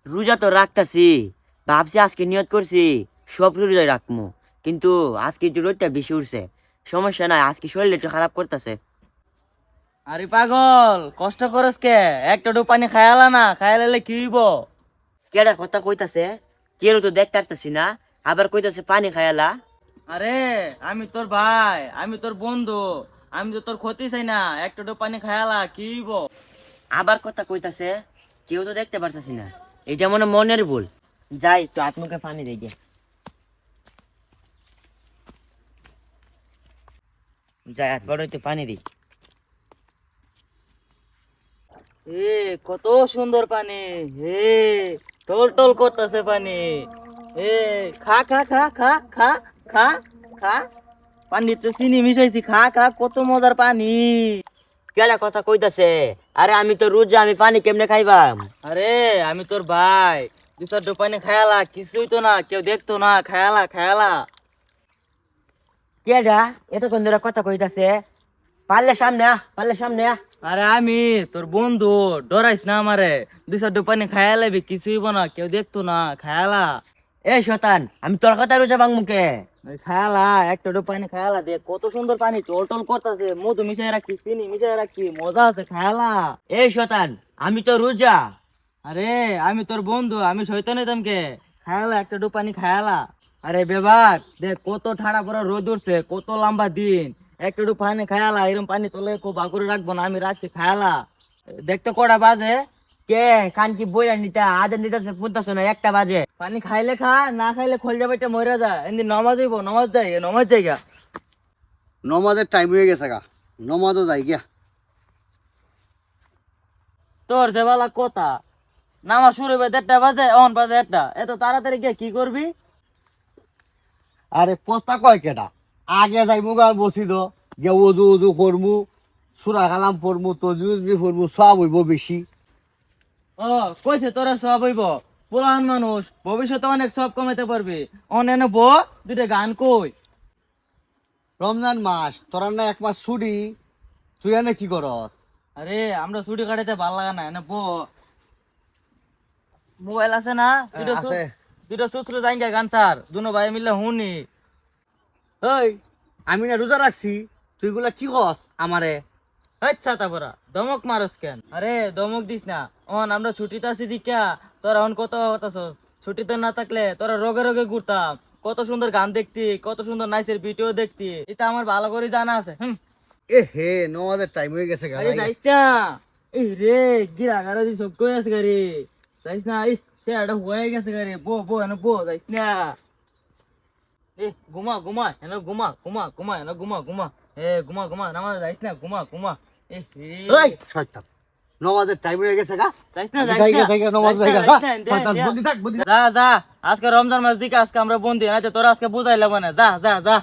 রোজা তো রাখতাছি, ভাবছি আজকে নিয়ত করছি সব রোজা রাখবো, কিন্তু আজকে একটু রোদটা বেশি উঠছে। সমস্যা নাই, আজকে শরীরটা একটু খারাপ করতেছে। আরে পাগল, কষ্ট করস কে? একটা ডু পানি খায়ালা না, খায়ালে কি হইব? কেডা কথা কইতাছে? কেউ তো দেখতে পারতাছি না, আবার কইতাছে পানি খায়ালা। আরে আমি তোর ভাই, আমি তোর বন্ধু, আমি তো তোর ক্ষতি চাই না। একটা ডু পানি খায়ালা কি হইব? আবার কথা কইতাছে কেউ তো দেখতে পারতাছি না। এটা মনে মনের ভুল। যাই একটু হাত মুখে পানি দিয়ে গিয়ে, যাই হাত বড় একটু পানি দিই। এ কত সুন্দর পানি! হে, টল টল করতেছে পানি। এ খা খা খা খা খা খা খা। পানি তো চিনি মিশাইছি, খা খা, কত মজার পানি। কেডা কথা কইতাছে? আরে আমি তো রোজা, আমি পানি কেমনে খাইবাম? আরে আমি তোর ভাই, দু চার ডু পানি খায়ালা, কিছুই তো না, কেউ দেখতো না, খায়ালা খায়ালা। কেডা এতক্ষণ ধরে কথা কইতাছে? পারলে সামনে আ, পারলে সামনে আ। আরে আমি তোর বন্ধু, ডরাইস না আমারে। দুই চার ডু পানি খায়া লাবি, কিছুই হইব না, কেউ দেখতো না, খায়ালা। এই শতান, আমি তোর কথা রোজা ভাঙ মুখে। ওই খায়ালা, একটা ডু পানি খায়ালা দে, কত সুন্দর পানি, টল টল করতেছে, মধু মিশাই রাখছি, চিনি মিশাই রাখছি, মজা আছে, খায়ালা। এই শতান, আমি তো রোজা। আরে আমি তোর বন্ধু, আমি শয়তান হইতাম কে? খায়ালা, একটা ডু পানি খায়ালা। আরে বেবার দেখ, কত ঠাড়া পড়া রোদ উঠছে, কত লম্বা দিন, একটা ডু পানি খায়ালা। এরকম পানি তোলে খুব বাগুরে রাখবো না, আমি রাখছি, খায়ালা। দেখতে কটা বাজে? কে কান কি বইরা নিতা আদান দিতেছে, পুনতাছো না, 1টা বাজে। পানি খাইলে খা, না খাইলে খোল যাবে, মরে যা। এমনি নমাজ হইব, নমাজ যাই, নমাজ যাইগা। নমাজের টাইম হয়ে গেছে গা, নমাজও যাই গিয়া। তোর যে বেলা কথা, নামাজ শুরু হবে 1:30 বাজে, অন বাজে 1টা, এত তাড়াতাড়ি গিয়ে কি করবি? আরে কথা কয় কেটা, আগে যাই মুগা বসি দো গিয়া উজু উজু করমু, সুরা কালাম পড়মু, তজুজবি পড়মু, সব হইব বেশি। ও কইছে তোরা সব হইব, পুরান মানুষ, ভবিষ্যতে অনেক সব কমাইতে পারবি। অনেন বো, দুইটা গান কই। রমজান মাস তোরা না 1 মাস ছুটি, তুই এনে কি করস? আরে আমরা ছুটি কাটাইতে ভাল লাগা না, এনে বো। মোবাইল আছে না? আছে। দুইটা সুত্র যাইঙ্গা গান স্যার, দুনো ভাই মিলে হুনি। এই, আমি না রোজা রাখছি, তুই গুলা কি কস আমারে? আচ্ছা তারপরা দমক মারস কেন? আরে দমক দিস না, অন আমরা ছুটিতে আছি দিকা, তোরা অন কত হতাছস। ছুটিতে না থাকলে তোরা রোগে রোগে ঘুরতাম, কত সুন্দর গান দেখতি, কত সুন্দর নাচের ভিডিও দেখতি, এটা আমার ভালো করে জানা আছে। এ হে, নমাজের টাইম হয়ে গেছে গা। আরে যাইস না, এই রে গিরা গারা দি সব কই আছে গারে, যাইস না, এই সে আড়া হয়ে গেছে গারে, বো বো এনে বো, যাইস না। এ ঘুমা ঘুমা এনে ঘুমা ঘুমা ঘুমা এনে ঘুমা ঘুমা, এ ঘুমা ঘুমা, নামাজ যাইস না, ঘুমা ঘুমা। এ এই শয়তান, নমাজের টাইম হয়ে গেছে গা। যাইস না, যাই গা, যাই গা, নমাজ যাই গা, শয়তান, যা বন্দি থাক, বন্দি থাক। যা, আজকে রমজান মাস দিকে আজকে আমরা বন্দি, না তোরা আজকে বুঝাইলাম না, যা যা যা।